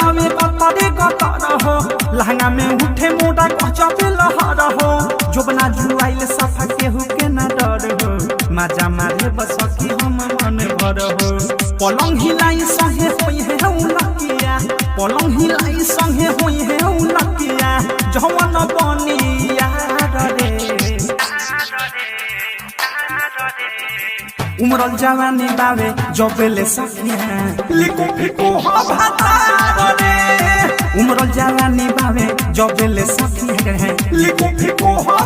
बावे कतरे कतर हो लहंगा में उठे मोटा कचपे लहर हो जोबना जुआइल सफा केहू के न डर हो मजा मारे बसकी हम मन भर हो पलंग हिलाई संगे होई है उलकिया पलंग हिलाई संगे होई है उलकिया जवन बनिया रे उमरल जवानी बावे जबेले सखिया लिको फिको हो भातार रे उमरल जवानी बावे जबेले सखिया लिको फिको हो